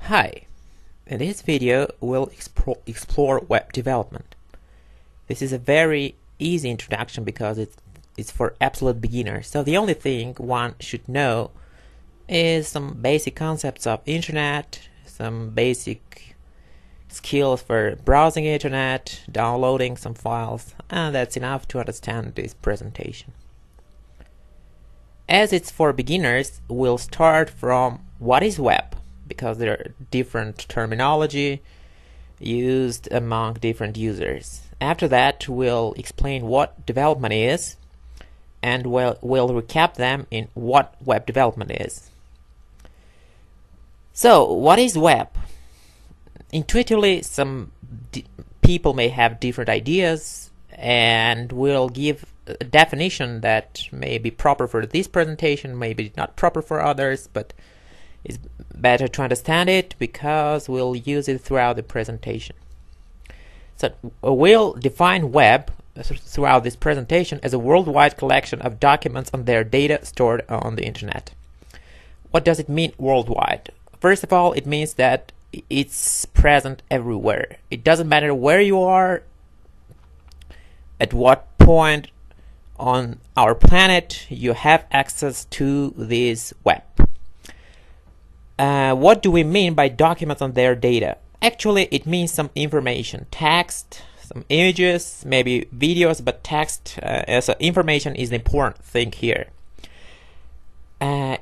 Hi, in this video we'll explore web development. This is a very easy introduction because it's for absolute beginners. So the only thing one should know is some basic concepts of internet, some basic skills for browsing internet, downloading some files, and that's enough to understand this presentation. As it's for beginners, we'll start from what is web, because there are different terminology used among different users. After that, we'll explain what development is, and we'll recap them in what web development is. So, what is web? Intuitively, some people may have different ideas, and we'll give a definition that may be proper for this presentation, maybe not proper for others, but it's better to understand it because we'll use it throughout the presentation. So we'll define web throughout this presentation as a worldwide collection of documents and their data stored on the internet. What does it mean worldwide? First of all, it means that it's present everywhere. It doesn't matter where you are, at what point on our planet you have access to this web. What do we mean by documents and their data? Actually, it means some information, text, some images, maybe videos, but text as information is the important thing here.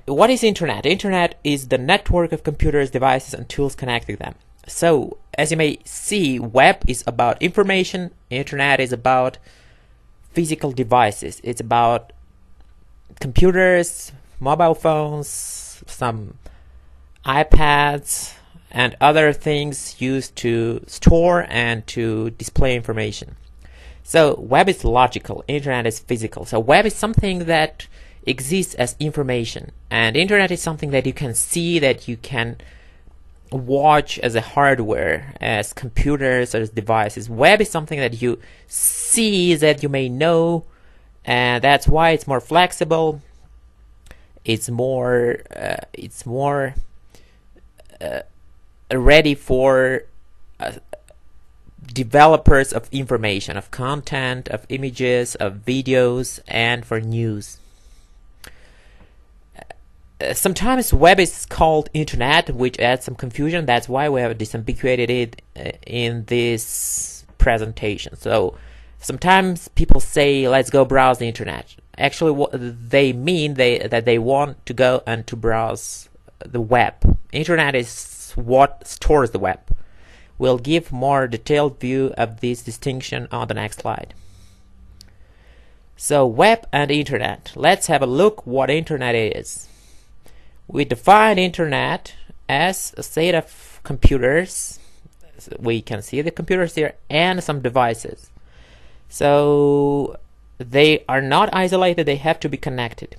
What is internet? Internet is the network of computers, devices, and tools connecting them. So, as you may see, web is about information, internet is about physical devices. It's about computers, mobile phones, some iPads, and other things used to store and to display information. So web is logical, internet is physical. So web is something that exists as information, and internet is something that you can see, that you can watch as a hardware, as computers, as devices. Web is something that you see, that you may know, and that's why it's more flexible. It's more ready for developers of information, of content, of images, of videos, and for news. Sometimes web is called internet, which adds some confusion. That's why we have disambiguated it in this presentation. So sometimes people say, let's go browse the internet. Actually, what they mean that they want to go and to browse the web. Internet is what stores the web. We'll give more detailed view of this distinction on the next slide. So web and internet. Let's have a look what internet is. We define internet as a set of computers. We can see the computers here and some devices. So they are not isolated, they have to be connected.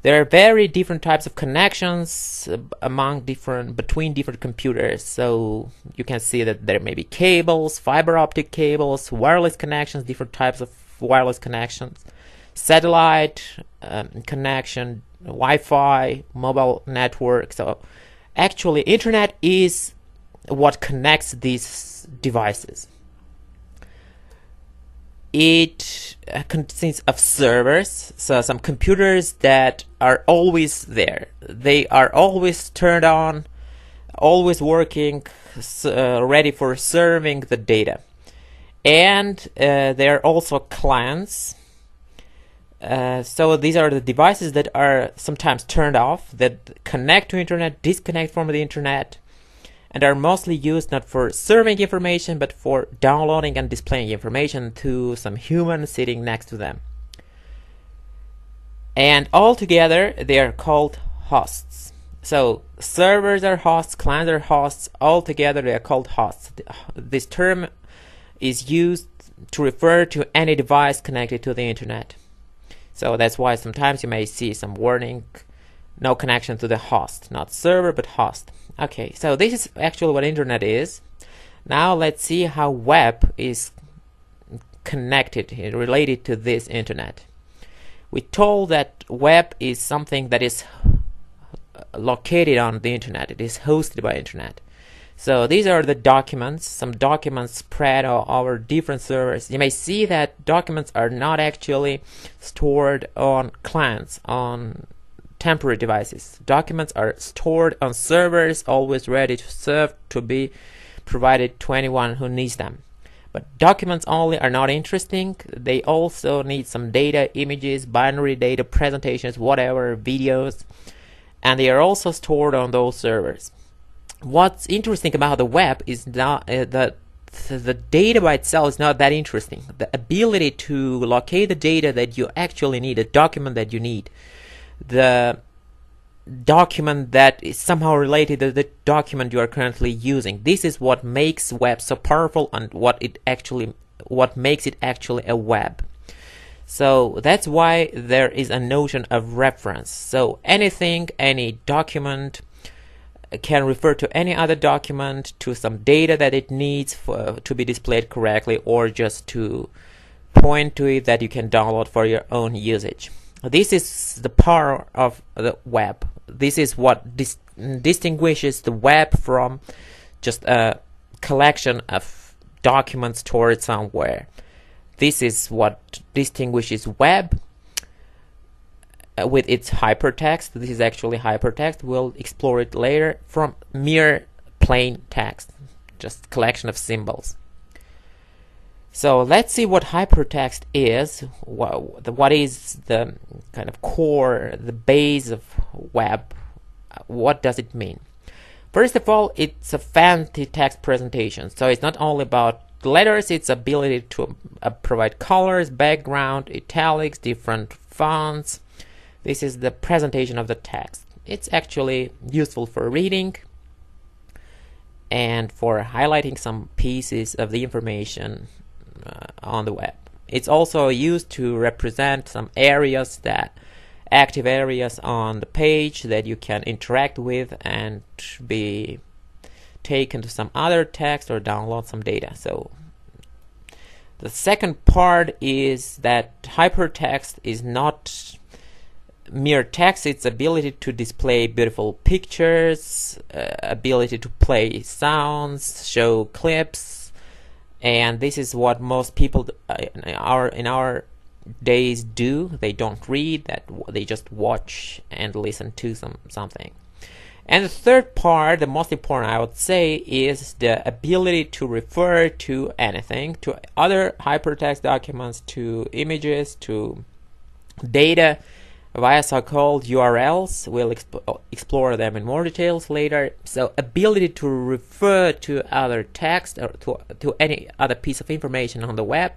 There are very different types of connections between different computers. So you can see that there may be cables, fiber optic cables, wireless connections, different types of wireless connections, satellite connection, Wi-Fi, mobile network. So actually, internet is what connects these devices. It consists of servers, so some computers that are always there. They are always turned on, always working, ready for serving the data. And there are also clients. So these are the devices that are sometimes turned off, that connect to internet, disconnect from the internet, and are mostly used not for serving information but for downloading and displaying information to some human sitting next to them. And all together they are called hosts. So servers are hosts, clients are hosts, all together they are called hosts. This term is used to refer to any device connected to the internet. So that's why sometimes you may see some warning, no connection to the host, not server but host. Okay, so this is actually what internet is. Now let's see how web is connected, related to this internet. We told that web is something that is located on the internet. It is hosted by internet. So these are the documents, some documents spread over different servers. You may see that documents are not actually stored on clients, on temporary devices. Documents are stored on servers, always ready to serve, to be provided to anyone who needs them. But documents only are not interesting. They also need some data, images, binary data, presentations, whatever, videos, and they are also stored on those servers. What's interesting about the web is not that the data by itself is not that interesting. The ability to locate the data that you actually need, the document that you need, the document that is somehow related to the document you are currently using. This is what makes web so powerful and what makes it actually a web. So that's why there is a notion of reference. So anything, any document can refer to any other document, to some data that it needs to be displayed correctly, or just to point to it that you can download for your own usage. This is the power of the web. This is what distinguishes the web from just a collection of documents stored somewhere. This is what distinguishes web with its hypertext. This is actually hypertext. We'll explore it later, from mere plain text, just collection of symbols. So let's see what hypertext is. What is the kind of core, the base of web? What does it mean? First of all, it's a fancy text presentation. So it's not only about letters, it's ability to provide colors, background, italics, different fonts. This is the presentation of the text. It's actually useful for reading and for highlighting some pieces of the information on the web. It's also used to represent some areas, that active areas on the page that you can interact with and be taken to some other text or download some data. So the second part is that hypertext is not mere text. It's ability to display beautiful pictures, ability to play sounds, show clips, and this is what most people in our days do. They don't read, that they just watch and listen to something. And the third part, the most important I would say, is the ability to refer to anything, to other hypertext documents, to images, to data via so-called URLs. We'll explore them in more details later. So ability to refer to other text or to any other piece of information on the web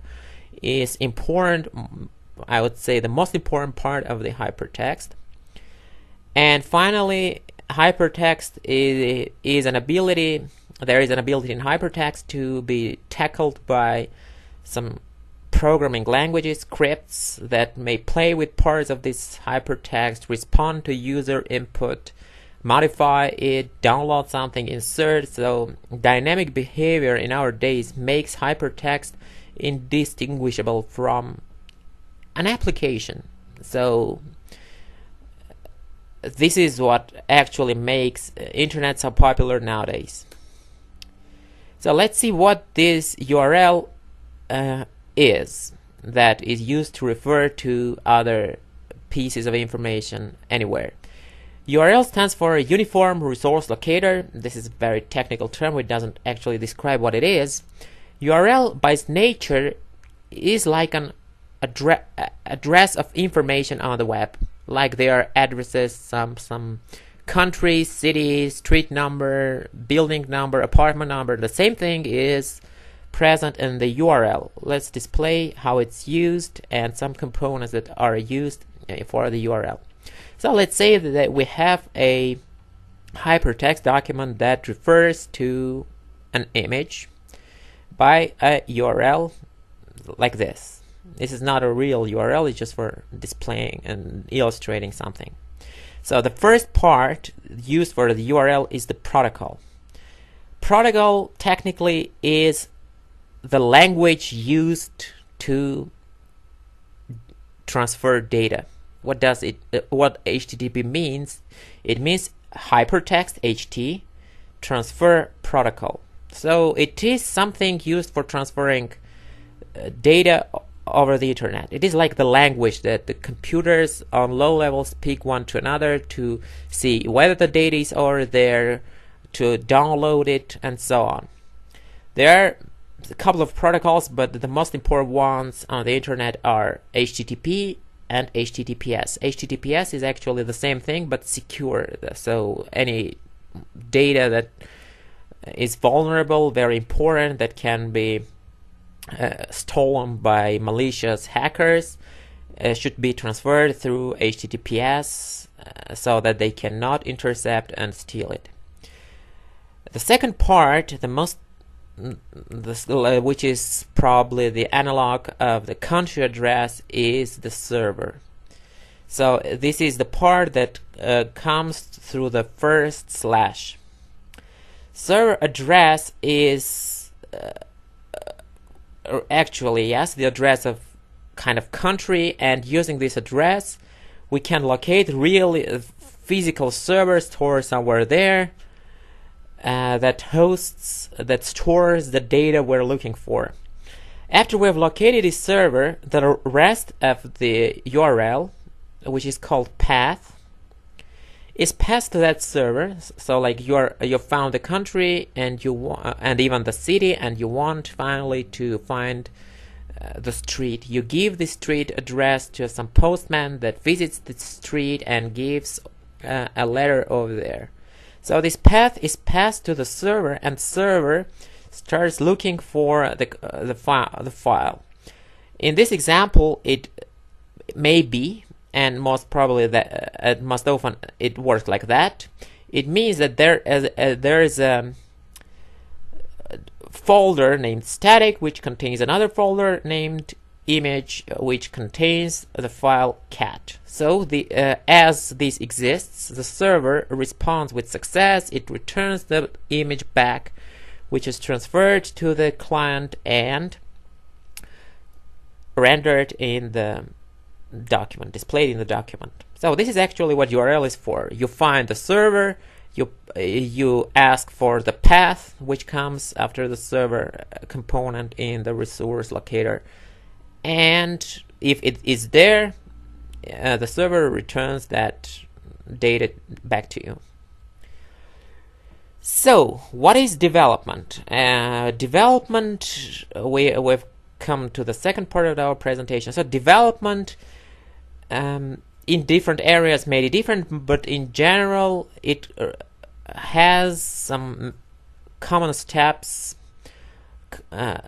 is important. I would say the most important part of the hypertext. And finally, hypertext is an ability. There is an ability in hypertext to be tackled by some programming languages, scripts that may play with parts of this hypertext, respond to user input, modify it, download something, insert. So dynamic behavior in our days makes hypertext indistinguishable from an application. So this is what actually makes internet so popular nowadays. So let's see what this URL is that is used to refer to other pieces of information anywhere. URL stands for Uniform Resource Locator. This is a very technical term which doesn't actually describe what it is. URL by its nature is like an address of information on the web, like there are addresses, some country, city, street number, building number, apartment number. The same thing is present in the URL. Let's display how it's used and some components that are used for the URL. So let's say that we have a hypertext document that refers to an image by a URL like this. This is not a real URL, it's just for displaying and illustrating something. So the first part used for the URL is the protocol. Protocol technically is the language used to transfer data. What does it? What HTTP means? It means hypertext HT transfer protocol. So it is something used for transferring data over the internet. It is like the language that the computers on low levels speak one to another to see whether the data is over there, to download it, and so on. There are a couple of protocols, but the most important ones on the internet are HTTP and HTTPS. HTTPS is actually the same thing but secure, so any data that is vulnerable, very important, that can be stolen by malicious hackers, should be transferred through HTTPS so that they cannot intercept and steal it. The second part, which is probably the analog of the country address, is the server. So this is the part that comes through the first slash. Server address is actually, yes, the address of kind of country, and using this address we can locate real physical server stored somewhere there that stores the data we're looking for. After we have located this server, the rest of the URL, which is called path, is passed to that server. So like you found the country and and even the city, and you want finally to find the street. You give the street address to some postman that visits the street and gives a letter over there. So this path is passed to the server, and server starts looking for the file. In this example, it may be, and most probably that most often it works like that. It means that there is a folder named static, which contains another folder named image, which contains the file cat. So as this exists, the server responds with success. It returns the image back, which is transferred to the client and rendered in the document, displayed in the document. So this is actually what URL is for. You find the server, you ask for the path, which comes after the server component in the resource locator, and if it is there, the server returns that data back to you. So what is development? Development, we've come to the second part of our presentation. So development in different areas may be different, but in general it has some common steps,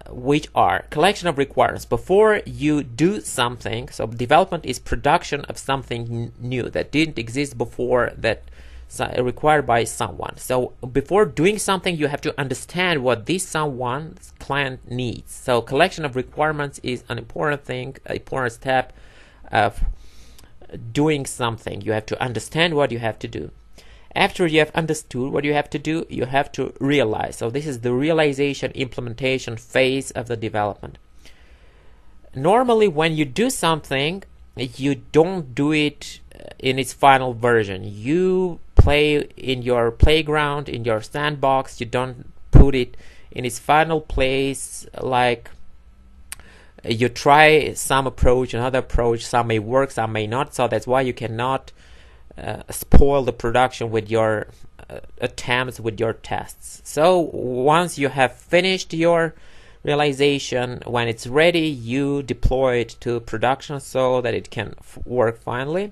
which are collection of requirements before you do something. So development is production of something new that didn't exist before, that required by someone. So before doing something, you have to understand what this someone's client needs. So collection of requirements is an important thing, an important step of doing something. You have to understand what you have to do. After you have understood what you have to do, you have to realize. So this is the realization, implementation phase of the development. Normally when you do something, you don't do it in its final version. You play in your playground, in your sandbox. You don't put it in its final place. Like you try some approach, another approach, some may work, some may not. So that's why you cannot spoil the production with your attempts, with your tests. So once you have finished your realization, when it's ready, you deploy it to production so that it can work finally.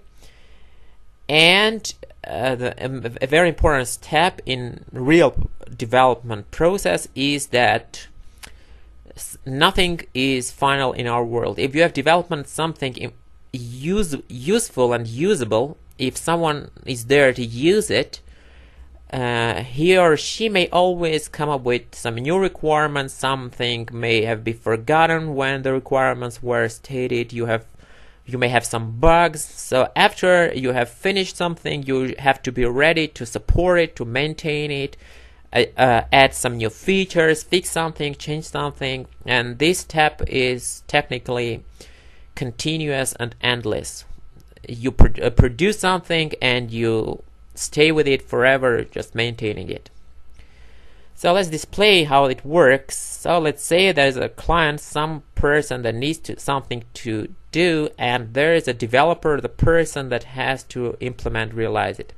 And a very important step in real development process is that nothing is final in our world. If you have development something useful and usable, if someone is there to use it, he or she may always come up with some new requirements. Something may have been forgotten when the requirements were stated. You may have some bugs. So after you have finished something, you have to be ready to support it, to maintain it, add some new features, fix something, change something. And this step is technically continuous and endless. You produce something and you stay with it forever, just maintaining it. So let's display how it works. So let's say there's a client, some person that needs something to do, and there is a developer, the person that has to implement, realize it.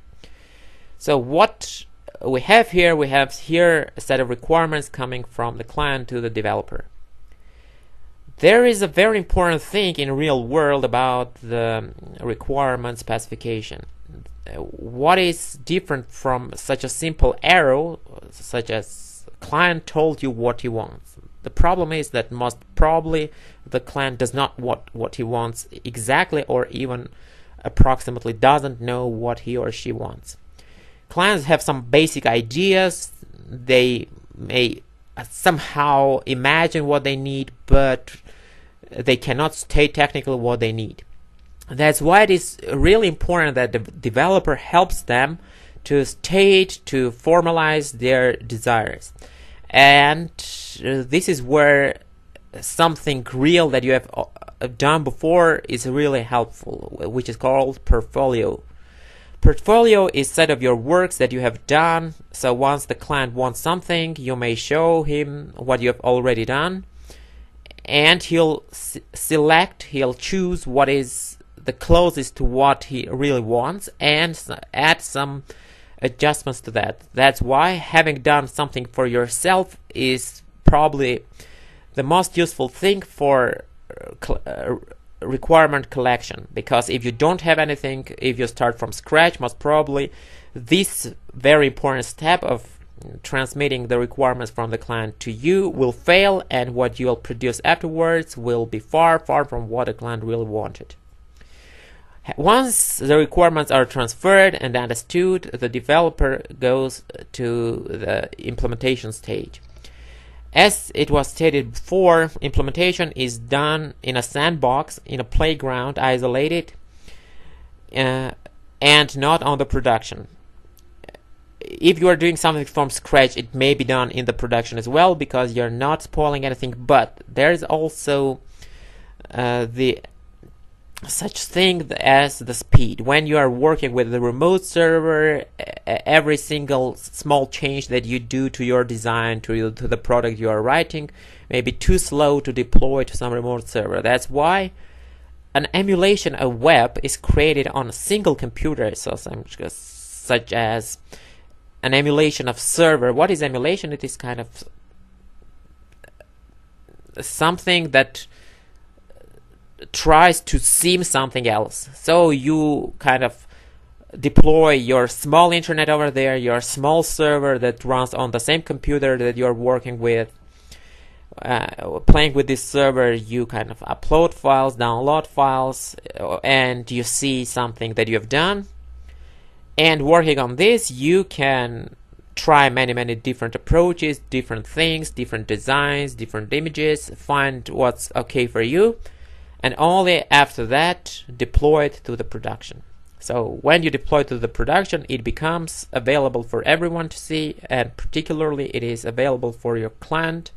So what we have here a set of requirements coming from the client to the developer. There is a very important thing in real world about the requirement specification. What is different from such a simple arrow, such as client told you what he wants? The problem is that most probably the client does not want what he wants exactly, or even approximately doesn't know what he or she wants. Clients have some basic ideas. They may somehow imagine what they need, but they cannot state technically what they need. That's why it is really important that the developer helps them to state, to formalize their desires. And this is where something real that you have done before is really helpful, which is called portfolio. Portfolio is a set of your works that you have done. So once the client wants something, you may show him what you have already done, and he'll he'll choose what is the closest to what he really wants and add some adjustments to that. That's why having done something for yourself is probably the most useful thing for requirement collection, because if you don't have anything, if you start from scratch, most probably this very important step of transmitting the requirements from the client to you will fail, and what you'll produce afterwards will be far from what the client really wanted. Once the requirements are transferred and understood, the developer goes to the implementation stage. As it was stated before, implementation is done in a sandbox, in a playground, isolated, and not on the production. If you are doing something from scratch, it may be done in the production as well, because you're not spoiling anything, but there's also the such thing as the speed. When you are working with the remote server, every single small change that you do to your design, to the product you are writing, may be too slow to deploy to some remote server. That's why an emulation of web is created on a single computer, so such as an emulation of server. What is emulation? It is kind of something that tries to sim something else. So you kind of deploy your small internet over there, your small server that runs on the same computer that you're working with. Playing with this server, you kind of upload files, download files, and you see something that you have done. And working on this, you can try many different approaches, different things, different designs, different images, find what's okay for you, and only after that deploy it to the production. So when you deploy to the production, it becomes available for everyone to see, and particularly it is available for your client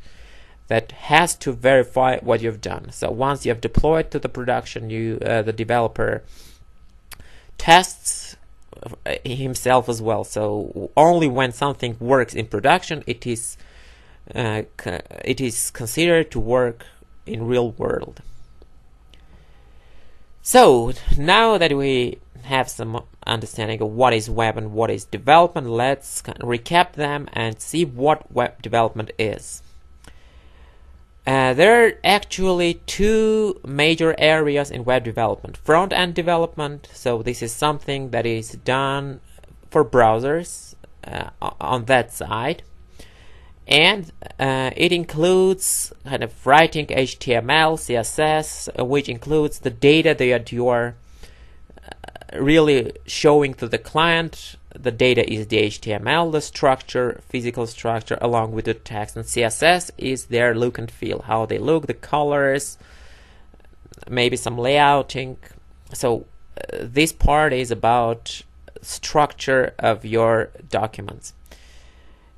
that has to verify what you've done. So once you have deployed to the production, the developer tests himself as well. So only when something works in production, it is considered to work in real world. So now that we have some understanding of what is web and what is development, let's recap them and see what web development is. There are actually two major areas in web development. Front-end development, so this is something that is done for browsers on that side. And it includes kind of writing HTML, CSS, which includes the data that you are really showing to the client. The data is the HTML, the structure, physical structure, along with the text, and CSS is their look and feel, how they look, the colors, maybe some layouting. So this part is about structure of your documents.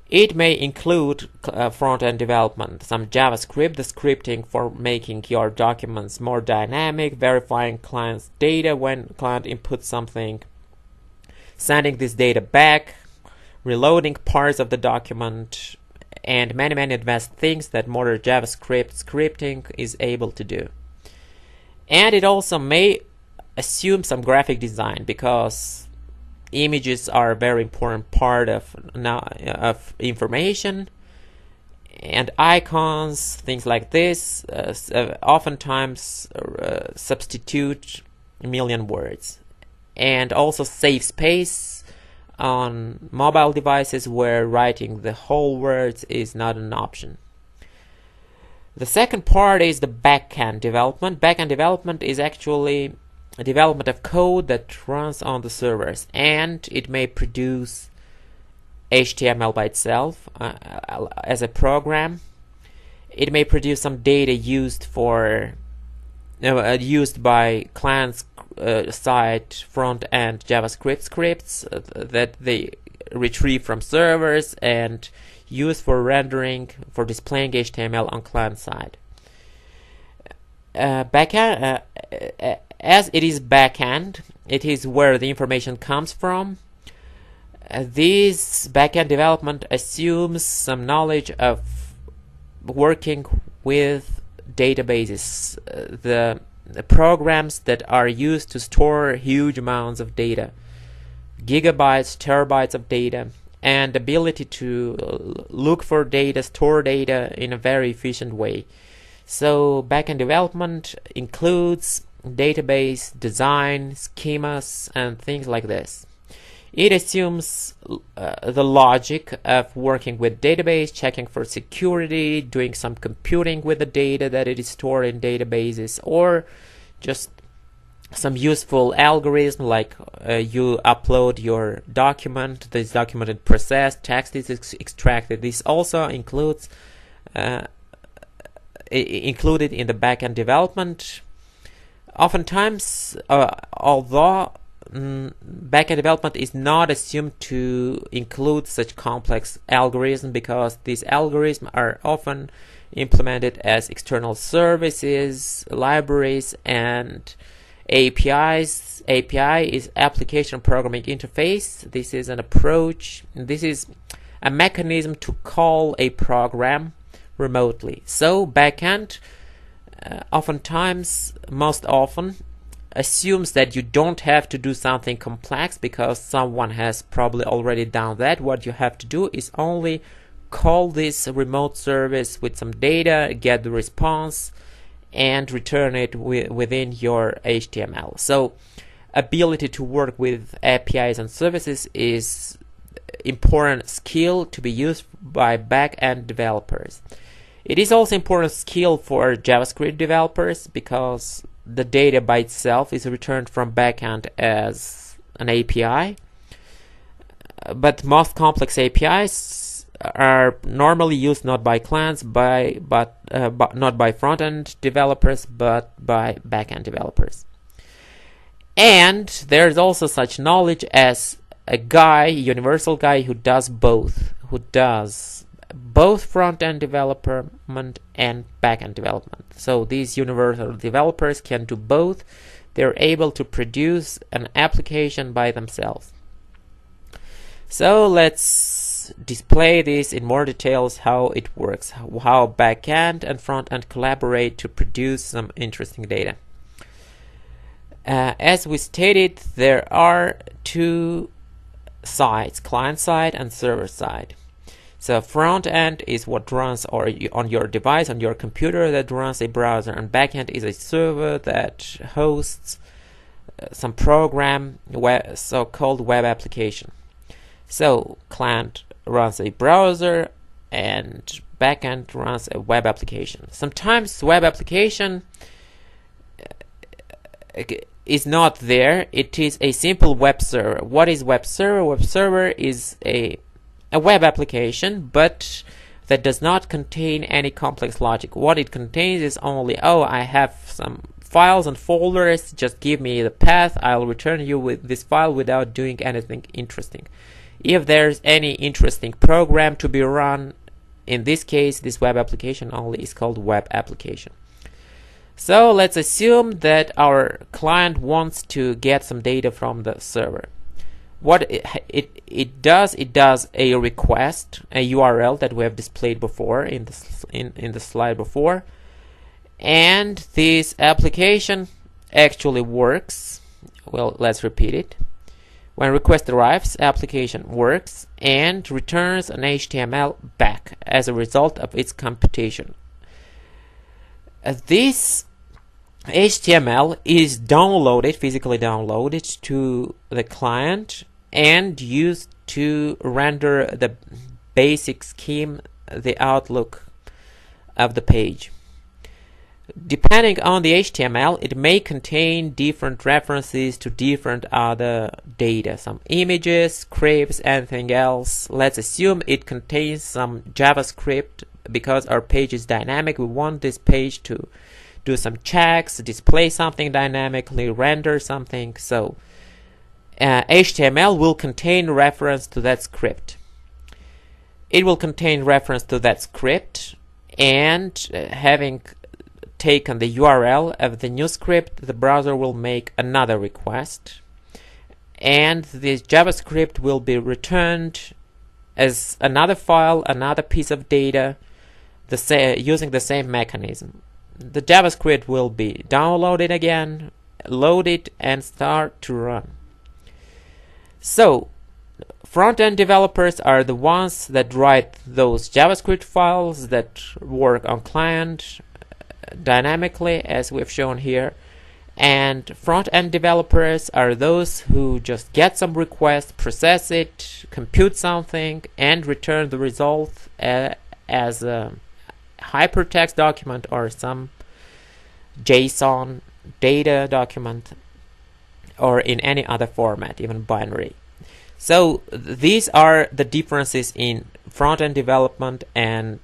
It may include front-end development, some JavaScript, the scripting for making your documents more dynamic, verifying client's data when client inputs something, sending this data back, reloading parts of the document, and many advanced things that modern JavaScript scripting is able to do. And it also may assume some graphic design, because images are a very important part of information, and icons, things like this, oftentimes substitute a million words, and also save space on mobile devices where writing the whole words is not an option. The second part is the backend development. Backend development is actually a development of code that runs on the servers, and it may produce HTML by itself as a program. It may produce some data used by client side front-end JavaScript scripts that they retrieve from servers and use for rendering, for displaying HTML on client side. Backend, as it is backend, it is where the information comes from. This backend development assumes some knowledge of working with databases, the programs that are used to store huge amounts of data, gigabytes, terabytes of data, and ability to look for data, store data in a very efficient way. So backend development includes database design, schemas, and things like this. It assumes the logic of working with database, checking for security, doing some computing with the data that it is stored in databases, or just some useful algorithm like you upload your document, this document is processed, text is extracted. This also includes included in the backend development. Oftentimes, although backend development is not assumed to include such complex algorithms, because these algorithms are often implemented as external services, libraries, and APIs. API is application programming interface. This is an approach. This is a mechanism to call a program remotely. So backend oftentimes, most often, assumes that you don't have to do something complex because someone has probably already done that. What you have to do is only call this remote service with some data, get the response, and return it within your HTML. So ability to work with APIs and services is important skill to be used by back-end developers. It is also important skill for JavaScript developers, because the data by itself is returned from backend as an API. But most complex APIs are normally used not by clients, but not by front-end developers, but by back-end developers. And there's also such knowledge as a universal guy who does both, front-end development and back-end development. So these universal developers can do both. They're able to produce an application by themselves. So let's display this in more details, how it works, how back-end and front-end collaborate to produce some interesting data. As we stated, there are two sides, client side and server side. So front end is what runs on your device, on your computer, that runs a browser, and backend is a server that hosts some program, so-called web application. So client runs a browser and backend runs a web application. Sometimes web application is not there. It is a simple web server. What is web server? Web server is a web application, but that does not contain any complex logic. What it contains is only, I have some files and folders, just give me the path, I'll return you with this file without doing anything interesting. If there's any interesting program to be run, in this case, this web application only is called web application. So let's assume that our client wants to get some data from the server. what it does a request, a URL that we have displayed before in the slide before, and this application actually works. Well, let's repeat it. When request arrives, application works and returns an HTML back as a result of its computation. This HTML is physically downloaded to the client and used to render the basic scheme, the outlook of the page. Depending on the HTML, it may contain different references to different other data, some images, scripts, anything else. Let's assume it contains some JavaScript. Because our page is dynamic, we want this page to do some checks, display something dynamically, render something. So HTML will contain reference to that script. It will contain reference to that script, and having taken the URL of the new script, the browser will make another request, and this JavaScript will be returned as another file, another piece of data, using the same mechanism. The JavaScript will be downloaded again, loaded, and start to run. So front-end developers are the ones that write those JavaScript files that work on client dynamically, as we've shown here, and front-end developers are those who just get some request, process it, compute something, and return the result as a hypertext document or some JSON data document, or in any other format, even binary. So these are the differences in front-end development and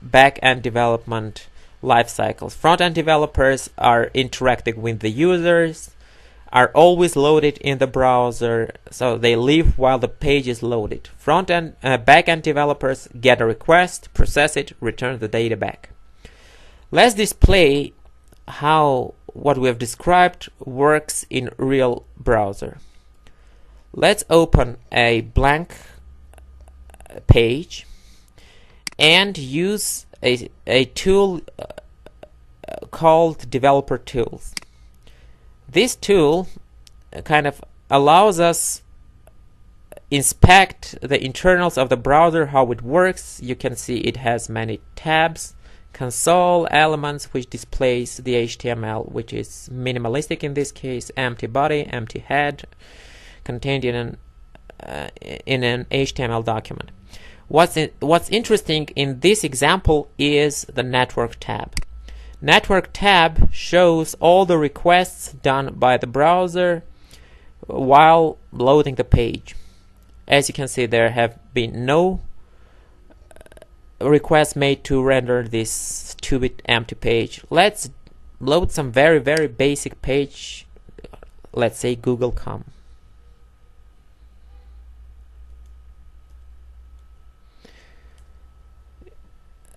back-end development life cycles. Front-end developers are interacting with the users, are always loaded in the browser, so they live while the page is loaded. Back-end developers get a request, process it, return the data back. Let's display how what we have described works in real browser. Let's open a blank page and use a tool called Developer Tools. This tool kind of allows us inspect the internals of the browser, how it works. You can see it has many tabs, console elements which displays the HTML, which is minimalistic in this case, empty body, empty head, contained in an HTML document. What's interesting in this example is the network tab. Network tab shows all the requests done by the browser while loading the page. As you can see, there have been no requests made to render this 2-bit empty page. Let's load some very, very basic page, let's say Google.com.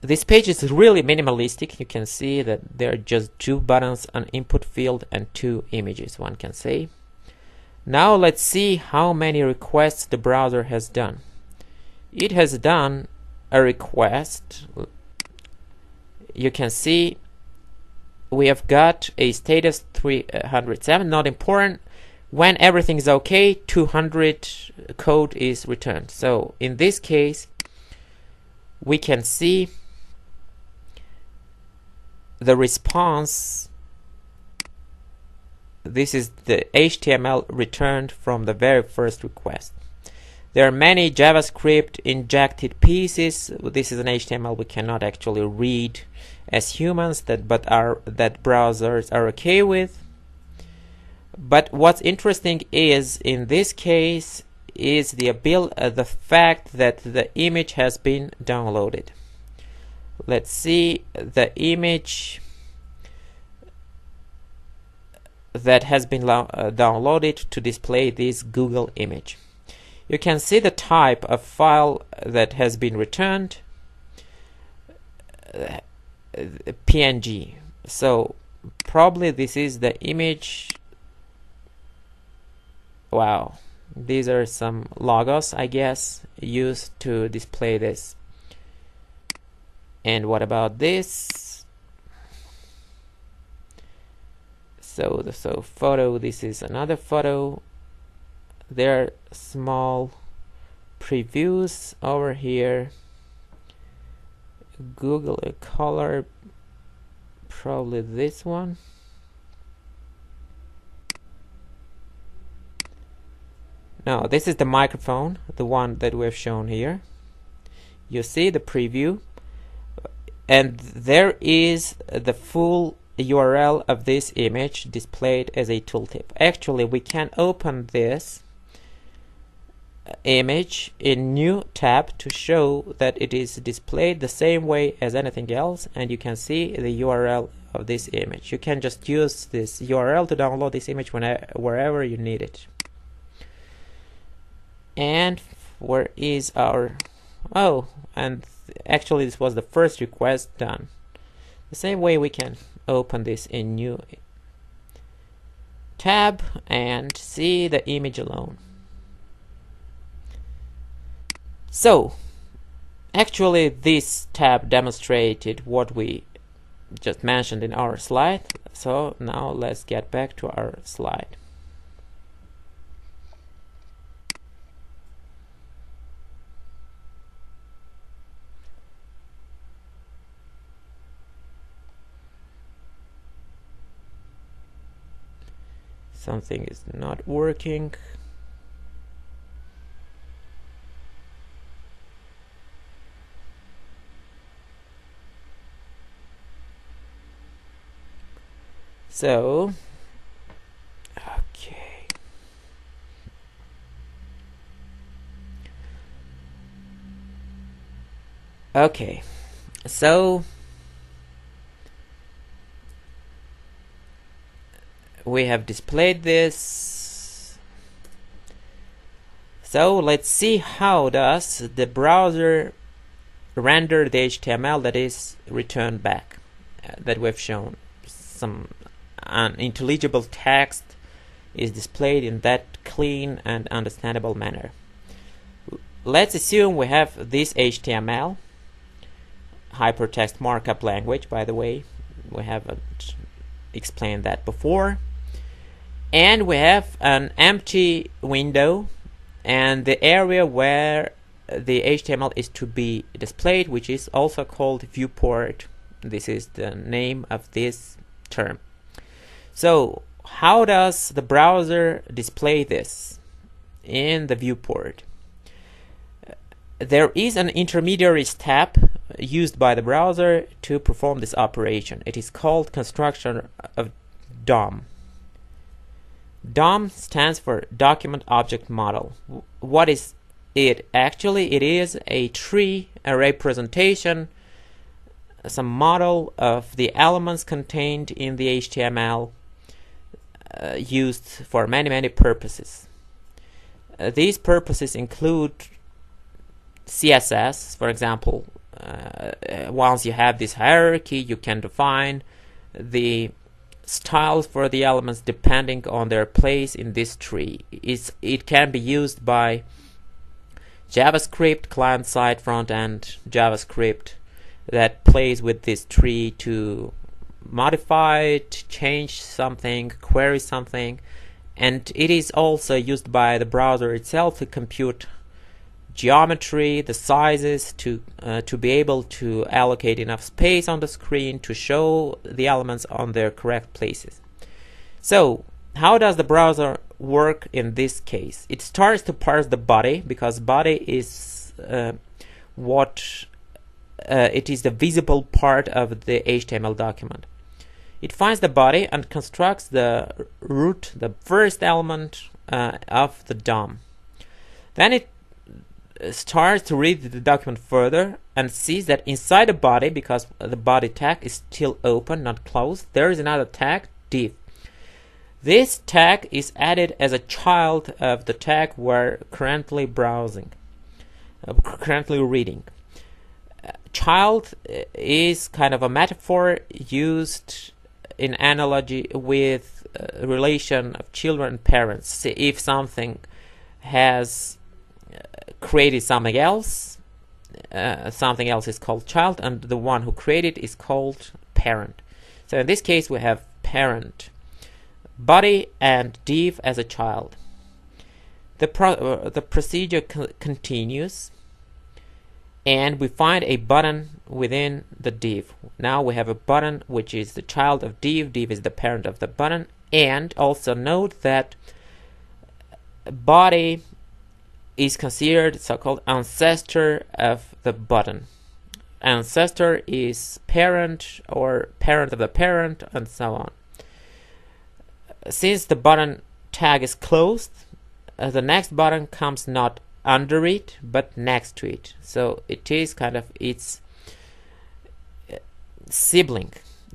This page is really minimalistic. You can see that there are just 2 buttons, an input field, and 2 images, one can say. Now let's see how many requests the browser has done. It has done a request. You can see we have got a status 307, not important. When everything is okay, 200 code is returned. So in this case, we can see the response. This is the HTML returned from the very first request. There are many JavaScript injected pieces. This is an HTML we cannot actually read as humans, that browsers are okay with. But what's interesting is, in this case, is the fact that the image has been downloaded. Let's see the image that has been downloaded to display this Google image. You can see the type of file that has been returned, PNG. So probably this is the image. Wow, These are some logos, I guess, used to display this. And what about this? So photo, this is another photo. There are small previews over here. Google a color, probably this one. No, this is the microphone, the one that we've shown here. You see the preview, and there is the full URL of this image displayed as a tooltip. Actually, we can open this image in new tab to show that it is displayed the same way as anything else, and you can see the URL of this image. You can just use this URL to download this image wherever you need it. And where is our... oh, and actually this was the first request done. The same way we can open this in new tab and see the image alone. So actually this tab demonstrated what we just mentioned in our slide. So now let's get back to our slide. Something is not working. So, okay. Okay, so we have displayed this. So let's see how does the browser render the HTML that is returned back that we've shown. Some unintelligible text is displayed in that clean and understandable manner. Let's assume we have this HTML, hypertext markup language, by the way. We haven't explained that before. And we have an empty window and the area where the HTML is to be displayed, which is also called viewport. This is the name of this term. So how does the browser display this in the viewport? There is an intermediary step used by the browser to perform this operation. It is called construction of DOM. DOM stands for Document Object Model. What is it? Actually, it is a tree, a representation, some model of the elements contained in the HTML used for many purposes. These purposes include CSS, for example. Once you have this hierarchy, you can define the styles for the elements depending on their place in this tree. It can be used by JavaScript, client-side, front-end JavaScript that plays with this tree to modify it, change something, query something, and it is also used by the browser itself to compute geometry, the sizes, to be able to allocate enough space on the screen to show the elements on their correct places. So how does the browser work in this case? It starts to parse the body, because body is it is the visible part of the HTML document. It finds the body and constructs the root, the first element of the DOM. Then it starts to read the document further and sees that inside the body, because the body tag is still open, not closed, there is another tag, div. This tag is added as a child of the tag we're currently browsing, currently reading. Child is kind of a metaphor used in analogy with relation of children and parents. See, if something has created something else. Something else is called child, and the one who created is called parent. So in this case, we have parent body and div as a child. The procedure continues, and we find a button within the div. Now we have a button which is the child of div. Div is the parent of the button. And also note that body is considered so-called ancestor of the button. Ancestor is parent or parent of the parent, and so on. Since the button tag is closed, the next button comes not under it but next to it. So it is kind of its sibling,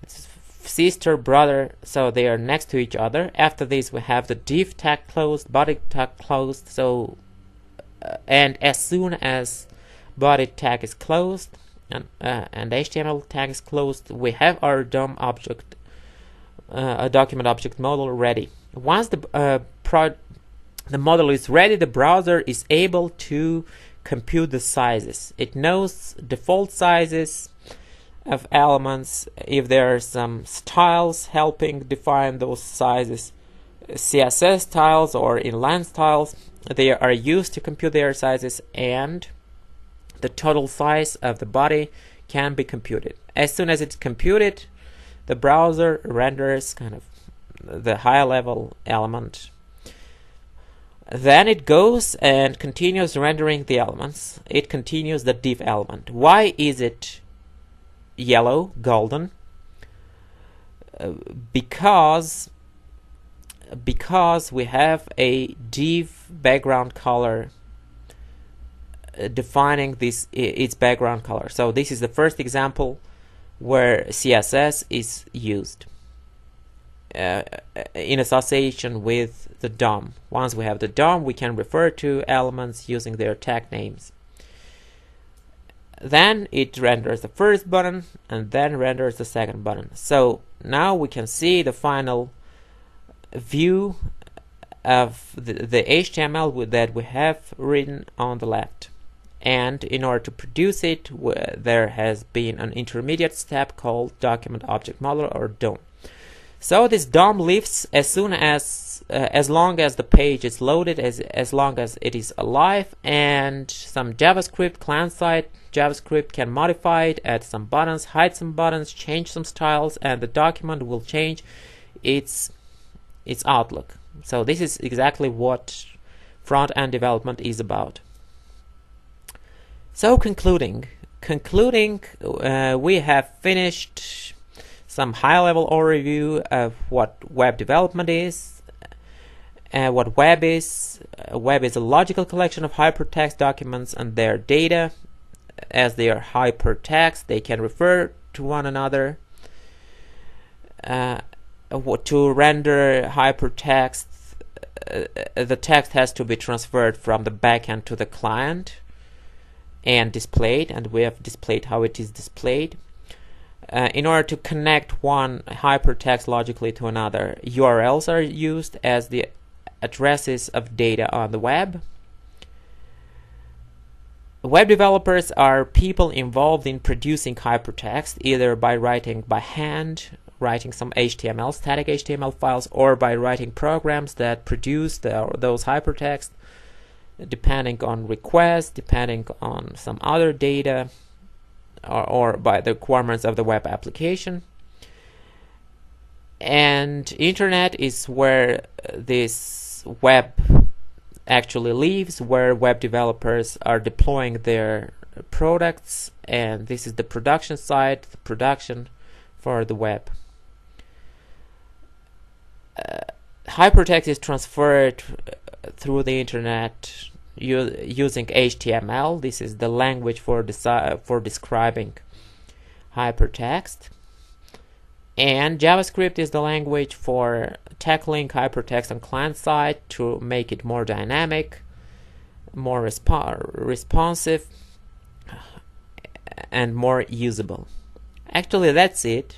sister, brother, so they are next to each other. After this we have the div tag closed, body tag closed. So and as soon as body tag is closed and HTML tag is closed, we have our DOM object, a document object model ready. Once the model is ready, the browser is able to compute the sizes. It knows default sizes of elements. If there are some styles helping define those sizes, CSS styles or inline styles, they are used to compute their sizes, and the total size of the body can be computed. As soon as it's computed, the browser renders kind of the high level element. Then it goes and continues rendering the elements. It continues the div element. Why is it yellow, golden? Because we have a div background color defining its background color. So this is the first example where CSS is used in association with the DOM. Once we have the DOM, we can refer to elements using their tag names. Then it renders the first button and then renders the second button. So now we can see the final view of the HTML that we have written on the left. And in order to produce it, there has been an intermediate step called document object model, or DOM. So this DOM lives as long as the page is loaded, as long as it is alive, and some JavaScript, client-side JavaScript can modify it, add some buttons, hide some buttons, change some styles, and the document will change its outlook. So this is exactly what front-end development is about. So concluding, we have finished some high-level overview of what web development is, what web is. Web is a logical collection of hypertext documents and their data. As they are hypertext, they can refer to one another. To render hypertext, the text has to be transferred from the backend to the client and displayed, and we have displayed how it is displayed. In order to connect one hypertext logically to another, URLs are used as the addresses of data on the web. Web developers are people involved in producing hypertext, either by writing by hand, writing some HTML, static HTML files, or by writing programs that produce those hypertext, depending on requests, depending on some other data, or by the requirements of the web application. And internet is where this web actually lives, where web developers are deploying their products, and this is the production side, the production for the web. Hypertext is transferred through the internet using HTML. This is the language for describing hypertext, and JavaScript is the language for tackling hypertext on client side to make it more dynamic, more responsive, and more usable. Actually, that's it.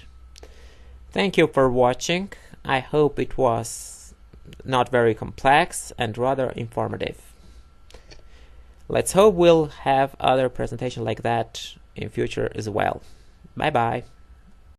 Thank you for watching. I hope it was not very complex and rather informative. Let's hope we'll have other presentation like that in future as well. Bye bye.